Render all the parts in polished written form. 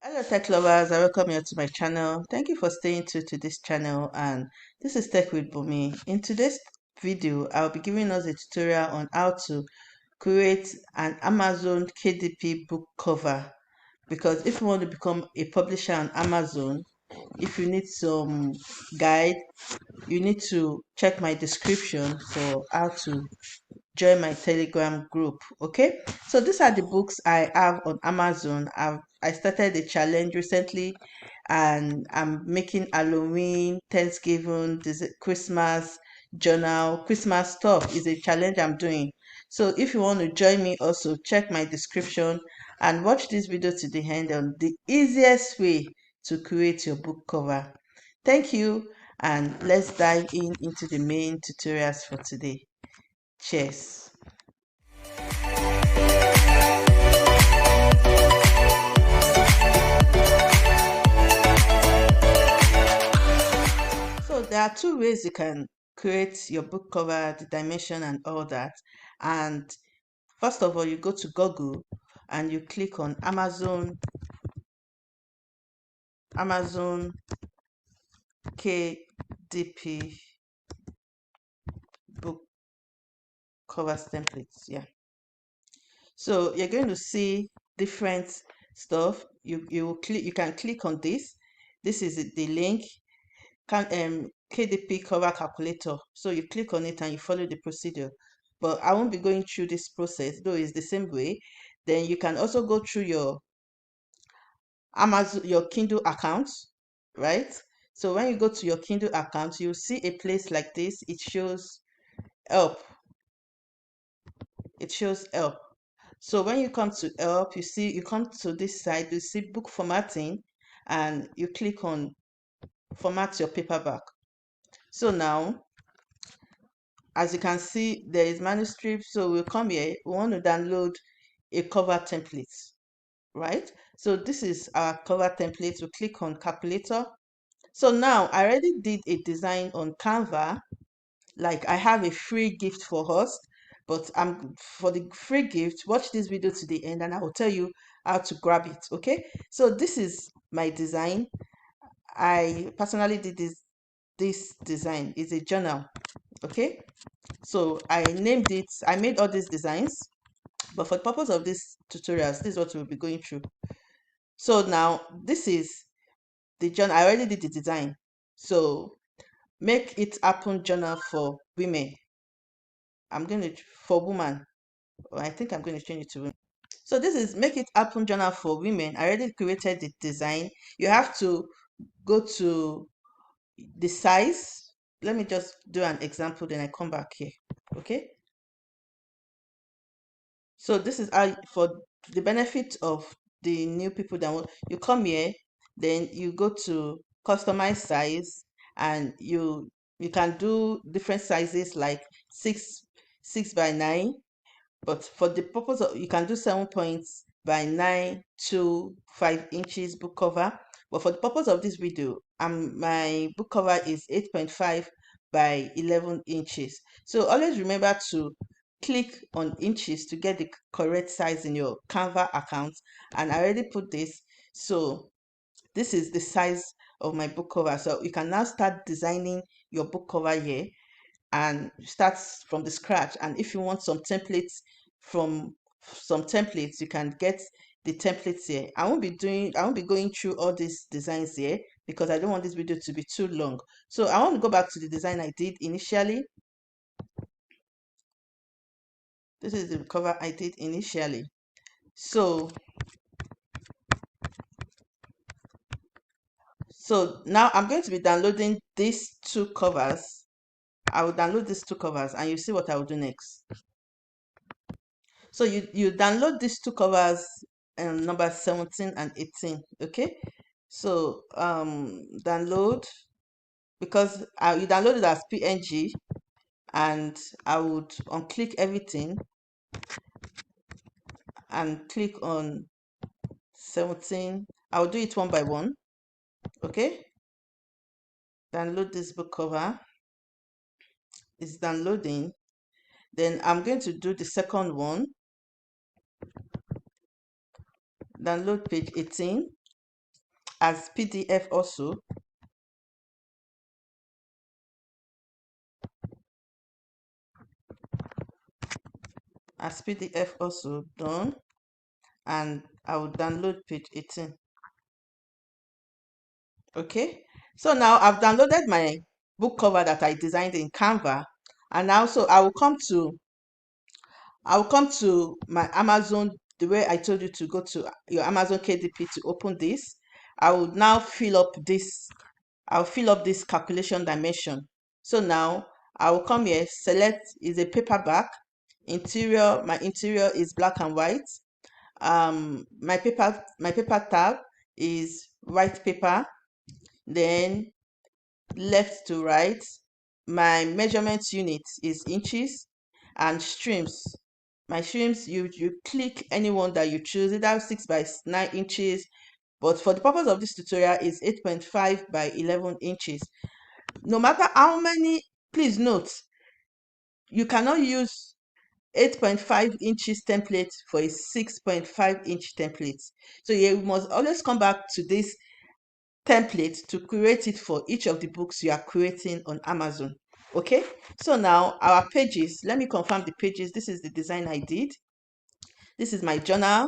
Hello tech lovers, I welcome you to my channel. Thank you for staying true to this channel, and this is Tech with Bumi. In today's video, I'll be giving us a tutorial on how to create an Amazon KDP book cover, because if you want to become a publisher on Amazon, if you need some guide, you need to check my description for how to join my Telegram group. Okay, so these are the books I have on Amazon. I started a challenge recently, and I'm making Halloween, Thanksgiving, Christmas journal, Christmas stuff is a challenge I'm doing. So if you want to join me, also check my description and watch this video to the end on the easiest way to create your book cover. Thank you, and let's dive into the main tutorials for today. Cheers. So there are two ways you can create your book cover, the dimension and all that. And first of all, you go to Google and you click on Amazon KDP book covers templates. Yeah. So you're going to see different stuff. You can click on this. This is the link. KDP cover calculator. So you click on it and you follow the procedure. But I won't be going through this process, though it's the same way. Then you can also go through your Amazon, your Kindle account, right? So when you go to your Kindle account, you'll see a place like this. It shows help. It shows help. So when you come to help, you come to this side, you see book formatting, and you click on format your paperback. So now, as you can see, there is manuscript. So we'll come here. We want to download a cover template, right? So this is our cover template. We click on calculator. So now I already did a design on Canva. Like, I have a free gift for us, but for the free gift, watch this video to the end and I will tell you how to grab it. Okay, so this is my design. I personally did this design. Is a journal. Okay, so I named it, I made all these designs, but for the purpose of this tutorials, this is what we'll be going through. So now this is the journal. I already did the design. So make it happen journal for women. I'm going to, for woman, or I think I'm going to change it to women. So this is make it happen journal for women. I already created the design. You have to go to the size. Let me just do an example, then I come back here. Okay, so this is how, for the benefit of the new people that want, you come here, then you go to customize size, and you can do different sizes like 6 by 9, but for the purpose of, you can do 7 points by 9 to 5 inches book cover. But for the purpose of this video, my book cover is 8.5 by 11 inches. So always remember to click on inches to get the correct size in your Canva account. And I already put this. So this is the size of my book cover. So you can now start designing your book cover here and start from the scratch. And if you want some templates, you can get the templates here. I won't be going through all these designs here because I don't want this video to be too long. So I want to go back to the design I did initially. This is the cover I did initially. So now I'm going to be downloading these two covers. I will download these two covers and you see what I will do next. So you download these two covers, number 17 and 18. Okay, so download, because you download it as PNG, and I would unclick everything and click on 17. I'll do it one by one. Okay, download this book cover. It's downloading. Then I'm going to do the second one. Download page 18. as PDF also. As PDF also done, and I will download page 18. Okay, so now I've downloaded my book cover that I designed in Canva, and also I will come to my Amazon, the way I told you to go to your Amazon KDP to open this. I will now I'll fill up this calculation dimension. So now I will come here, select is a paperback, my interior is black and white. My paper tab is white paper, then left to right. My measurement unit is inches, and streams. My streams, you click any one that you choose, either 6 by 9 inches, but for the purpose of this tutorial is 8.5 by 11 inches. No matter how many, please note, you cannot use 8.5 inches template for a 6.5-inch template. So you must always come back to this template to create it for each of the books you are creating on Amazon. Okay, so now our pages, let me confirm the pages. This is the design I did. This is my journal.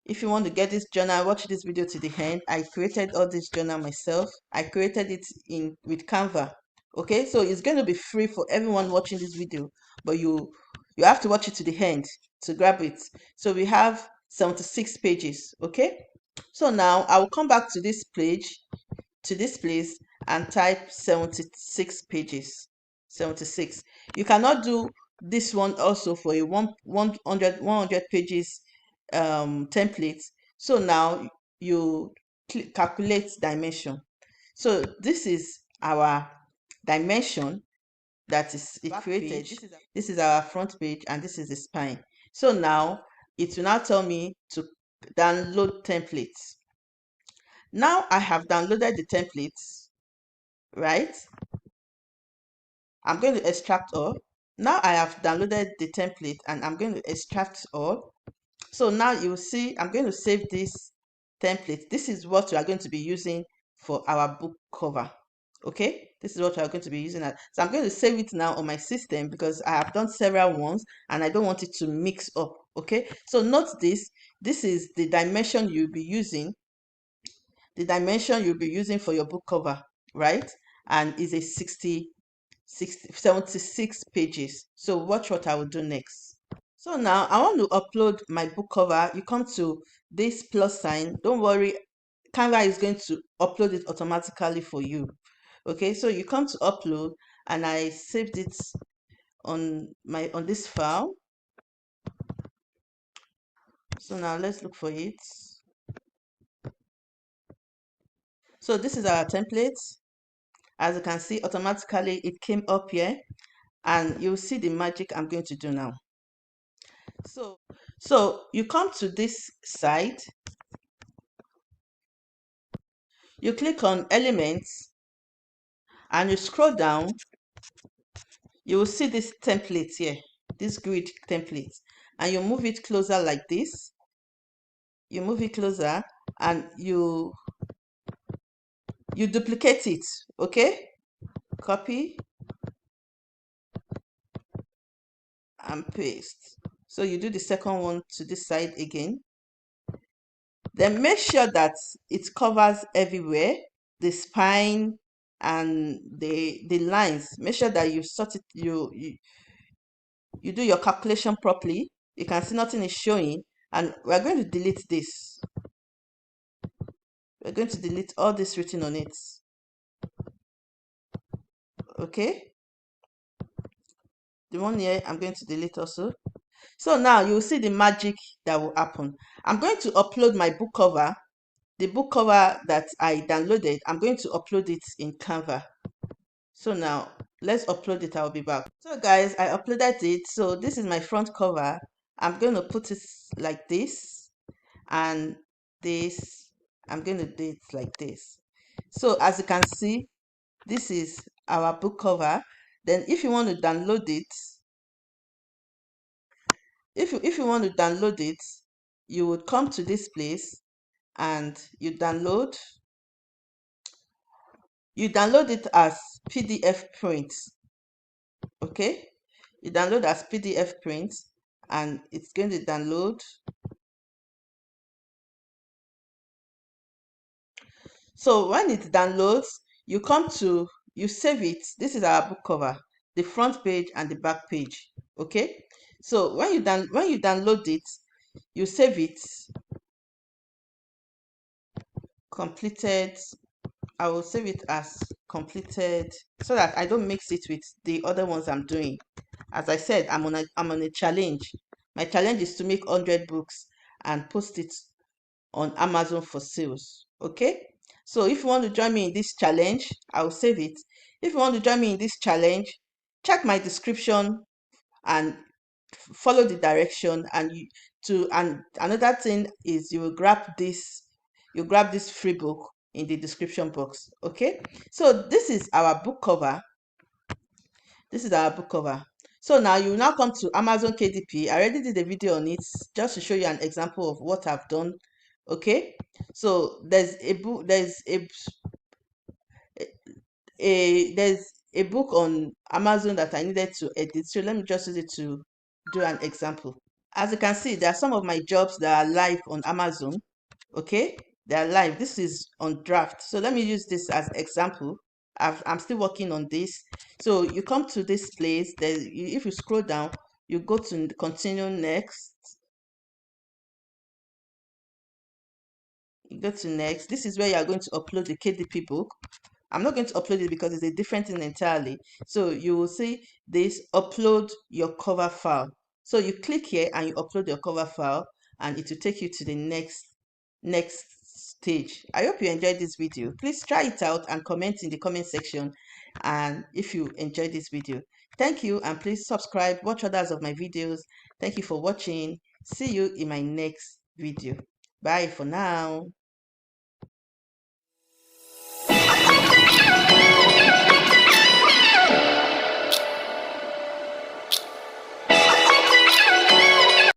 If you want to get this journal, watch this video to the end. I created all this journal myself. I created it in with Canva. Okay, so it's going to be free for everyone watching this video, but you have to watch it to the end to grab it. So we have 76 pages. Okay, so now I will come back to this page, to this place, and type 76 pages. 76. You cannot do this one also for a 100 pages template. So now you calculate dimension. So this is our dimension that is created. This is our front page, and this is the spine. So now it will now tell me to download templates. Now I have downloaded the templates, right? I'm going to extract all. Now I have downloaded the template and I'm going to extract all. So now you will see I'm going to save this template. This is what we are going to be using for our book cover. Okay, this is what we are going to be using. So I'm going to save it now on my system because I have done several ones and I don't want it to mix up. Okay, so note this. This is the dimension you'll be using. The dimension you'll be using for your book cover, right? And is a 76 pages. So watch what I will do next. So now I want to upload my book cover. You come to this plus sign. Don't worry, Canva is going to upload it automatically for you. Okay, so you come to upload, and I saved it on this file. So now let's look for it. So this is our template. As you can see, automatically it came up here, and you'll see the magic I'm going to do now. So you come to this side, you click on elements, and you scroll down. You will see this template here, this grid template, and you move it closer like this. You move it closer, and you duplicate it. Okay, copy and paste. So you do the second one to this side again. Then make sure that it covers everywhere, the spine and the lines. Make sure that you sort it, you do your calculation properly. You can see nothing is showing, and we're going to delete this. We're going to delete all this written on it. Okay, the one here I'm going to delete also. So now you'll see the magic that will happen. I'm going to upload my book cover, the book cover that I downloaded. I'm going to upload it in Canva. So now let's upload it. I'll be back. So guys, I uploaded it. So this is my front cover. I'm going to put it like this, and this, I'm going to do it like this. So as you can see, this is our book cover. Then if you want to download it, if you want to download it, you would come to this place and you download it as PDF print. Okay, you download as PDF print, and it's going to download. So when it downloads, you save it. This is our book cover, the front page and the back page. Okay, so when you download it, you save it completed. I will save it as completed so that I don't mix it with the other ones I'm doing. As I said, I'm on a challenge. My challenge is to make 100 books and post it on Amazon for sales. Okay, so if you want to join me in this challenge, I'll save it. If you want to join me in this challenge, check my description and follow the direction. And another thing is you grab this free book in the description box. Okay, so this is our book cover. So now you now come to Amazon KDP. I already did a video on it just to show you an example of what I've done. Okay, so there's a book on Amazon that I needed to edit. So let me just use it to do an example. As you can see, there are some of my jobs that are live on Amazon. Okay, they are live. This is on draft. So let me use this as example. I'm still working on this. So you come to this place. If you scroll down, you go to continue next. You go to next. This is where you are going to upload the KDP book. I'm not going to upload it because it's a different thing entirely. So you will see this upload your cover file. So you click here and you upload your cover file, and it will take you to the next stage. I hope you enjoyed this video. Please try it out and comment in the comment section, and if you enjoyed this video. Thank you, and please subscribe, watch others of my videos. Thank you for watching. See you in my next video. Bye for now.